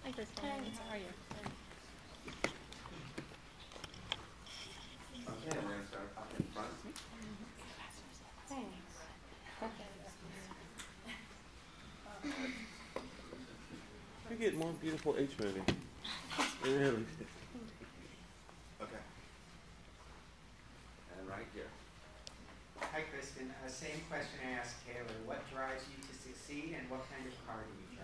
Hi, Kristen. Hi. How are you? Okay, we're going to start up in front. Thanks. You get more beautiful H movie. Really. Okay. And right here. Hi, Kristen. Same question I asked Taylor. What drives you to succeed, and what kind of car do you drive?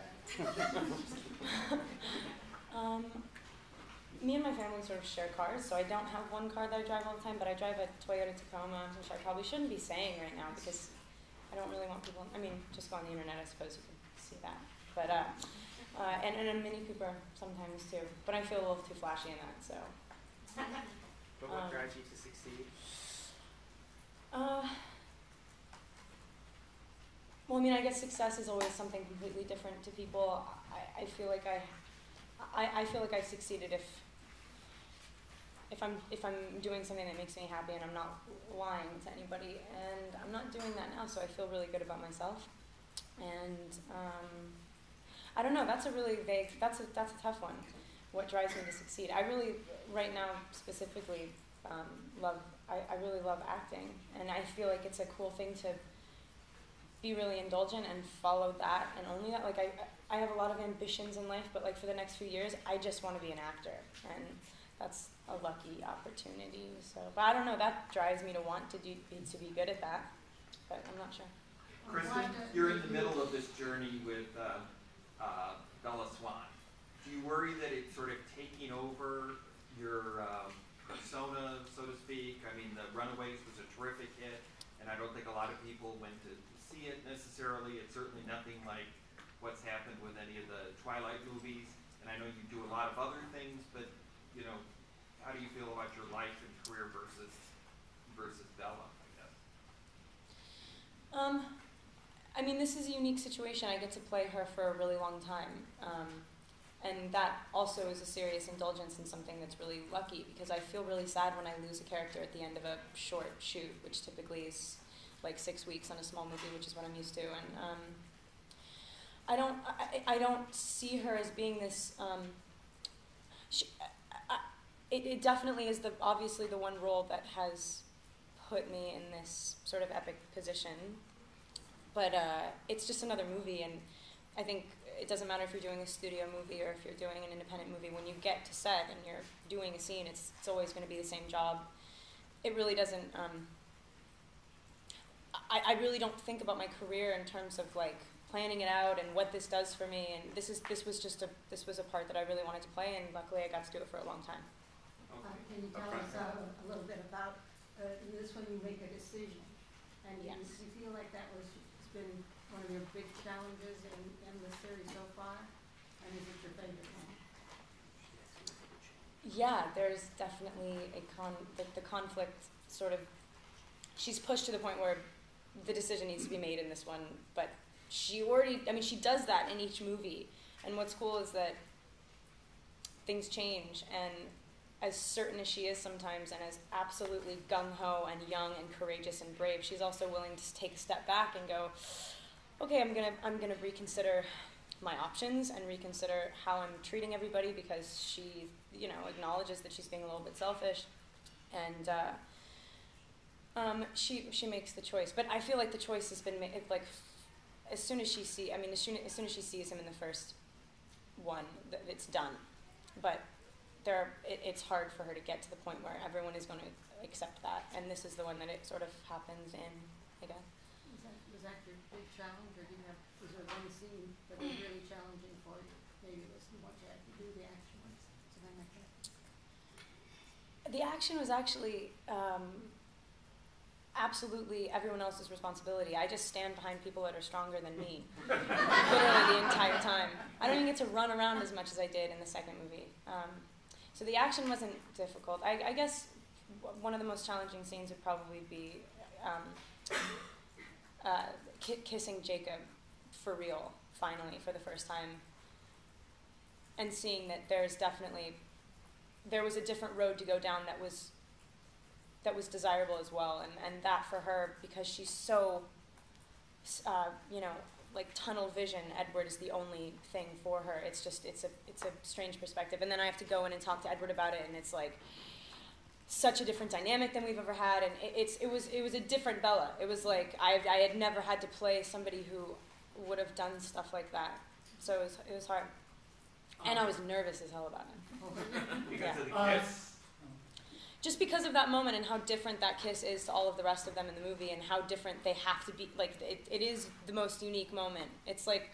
Me and my family sort of share cars, so I don't have one car that I drive all the time, but I drive a Toyota Tacoma, which I probably shouldn't be saying right now because I don't really want people, I mean, just go on the internet, I suppose you can see that. But, and a Mini Cooper sometimes too, but I feel a little too flashy in that, so. But what drives you to succeed? Well, I mean, I guess success is always something completely different to people. I feel like I feel like I've succeeded if I'm doing something that makes me happy and I'm not lying to anybody, and I'm not doing that now, so I feel really good about myself. And I don't know. That's a really vague. That's a tough one. What drives me to succeed? I really, right now specifically, I really love acting, and I feel like it's a cool thing to be really indulgent and follow that and only that. Like I have a lot of ambitions in life, but like for the next few years, I just want to be an actor, and that's a lucky opportunity. So, but I don't know. That drives me to want to be good at that, but I'm not sure. Kristen, you're in the middle of this journey with Bella Swan. Do you worry that it's sort of taking over your persona, so to speak? I mean, The Runaways was a terrific hit, and I don't think a lot of people went to see it necessarily. It's certainly nothing like what's happened with any of the Twilight movies. And I know you do a lot of other things, but you know, how do you feel about your life and career versus Bella, I guess? I mean, this is a unique situation. I get to play her for a really long time. And that also is a serious indulgence and something that's really lucky, because I feel really sad when I lose a character at the end of a short shoot, which typically is like 6 weeks on a small movie, which is what I'm used to. And I don't see her as being this. It definitely is obviously the one role that has put me in this sort of epic position. But it's just another movie, and I think it doesn't matter if you're doing a studio movie or if you're doing an independent movie. When you get to set and you're doing a scene, it's always going to be the same job. It really doesn't. I really don't think about my career in terms of like planning it out and what this does for me. And this was a part that I really wanted to play, and luckily I got to do it for a long time. Can you tell us a little bit about this when you make a decision? And Yes. You feel like that has been one of your big challenges in the series so far? And is it your favorite one? Yeah, there's definitely the conflict sort of, she's pushed to the point where the decision needs to be made in this one, but she does that in each movie. And what's cool is that things change, and as certain as she is sometimes, and as absolutely gung-ho and young and courageous and brave, she's also willing to take a step back and go, okay, I'm gonna reconsider my options and reconsider how I'm treating everybody, because she, acknowledges that she's being a little bit selfish, and she makes the choice. But I feel like the choice has been made. Like as soon as she sees him in the first one, it's done. But it's hard for her to get to the point where everyone is going to accept that, and this is the one that it sort of happens in, I guess. Was that your big challenge, or was there one scene that was really challenging for you? Maybe it was what you had to do, the action was, something like that? The action was actually absolutely everyone else's responsibility. I just stand behind people that are stronger than me, literally the entire time. I don't even get to run around as much as I did in the second movie. So the action wasn't difficult. I guess one of the most challenging scenes would probably be kissing Jacob for real, finally, for the first time, and seeing that there was a different road to go down that was desirable as well, and that for her, because she's so like tunnel vision. Edward is the only thing for her. It's a strange perspective. And then I have to go in and talk to Edward about it, and it's like such a different dynamic than we've ever had. And it was a different Bella. It was like I had never had to play somebody who would have done stuff like that. So it was hard. And I was nervous as hell about it. Because of the kiss? Just because of that moment and how different that kiss is to all of the rest of them in the movie, and how different they have to be. Like it is the most unique moment. It's like,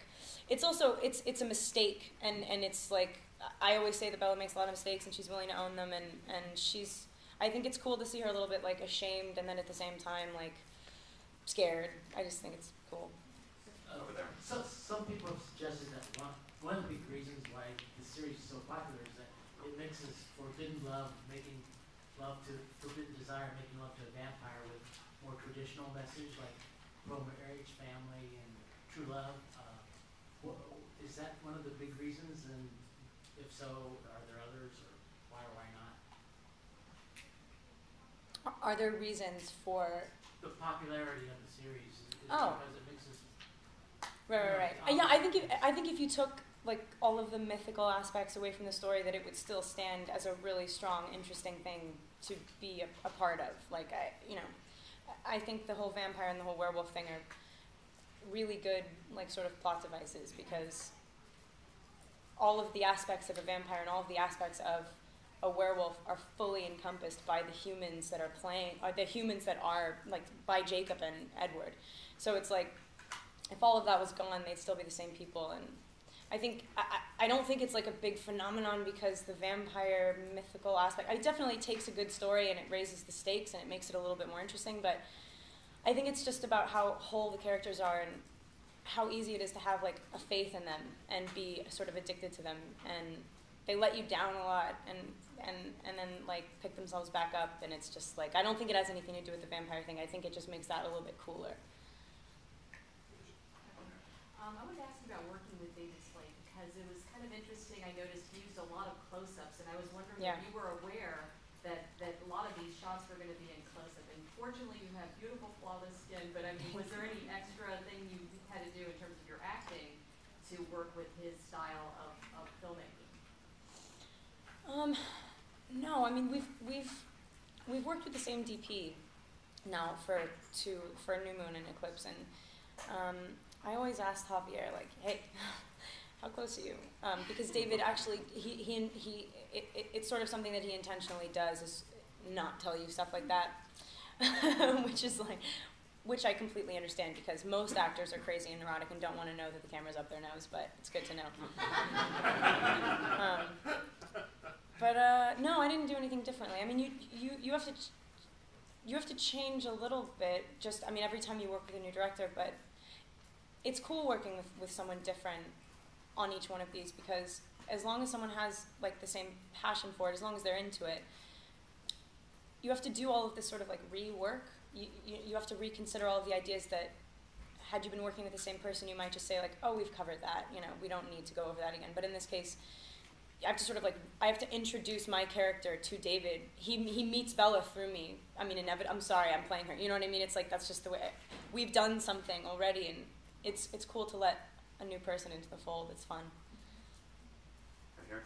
it's also it's a mistake, and it's like I always say that Bella makes a lot of mistakes, and she's willing to own them, and she's. I think it's cool to see her a little bit like ashamed, and then at the same time like scared. I just think it's cool. Over there. So some people have suggested that one of the big reasons why the series is so popular is that it mixes forbidden love, making love to forbidden desire, making love to a vampire with more traditional message like pro-marriage, family, and true love. Is that one of the big reasons? And if so, are there others, or why or why not? Are there reasons for The popularity of the series is Oh. because it mixes. right. Yeah, I think if you took like all of the mythical aspects away from the story, that it would still stand as a really strong, interesting thing to be a part of. Like I think the whole vampire and the whole werewolf thing are really good, like sort of plot devices, because all of the aspects of a vampire and all of the aspects of a werewolf are fully encompassed by the humans that are playing, or the humans that are like by Jacob and Edward. So it's like, if all of that was gone, they'd still be the same people. And I don't think it's like a big phenomenon because the vampire mythical aspect, it definitely takes a good story and it raises the stakes and it makes it a little bit more interesting, but I think it's just about how whole the characters are and how easy it is to have like a faith in them and be sort of addicted to them, and they let you down a lot and then like pick themselves back up, and it's just like, I don't think it has anything to do with the vampire thing. I think it just makes that a little bit cooler. I wanted to ask you about working with David Slade, because it was kind of interesting. I noticed he used a lot of close-ups, and I was wondering if you were aware that a lot of these shots were going to be in close-up. And fortunately, you have beautiful, flawless skin, but I mean, was there any extra thing you had to do in terms of your acting to work with his style of filmmaking? No, I mean we've worked with the same DP now for New Moon and Eclipse, and I always asked Javier, like, hey, how close are you? Because David actually, it's sort of something that he intentionally does, is not tell you stuff like that, which I completely understand, because most actors are crazy and neurotic and don't want to know that the camera's up their nose, but it's good to know. No, I didn't do anything differently. I mean, you have to change a little bit. Just, I mean, every time you work with a new director, but it's cool working with someone different on each one of these, because as long as someone has like the same passion for it, as long as they're into it, you have to do all of this sort of like rework. You have to reconsider all of the ideas that, had you been working with the same person, you might just say like, oh, we've covered that, we don't need to go over that again. But in this case, I have to sort of like, I have to introduce my character to David. He meets Bella through me. I mean, I'm sorry, I'm playing her. You know what I mean? It's like, that's just the way. We've done something already, and it's cool to let a new person into the fold. It's fun. Right here.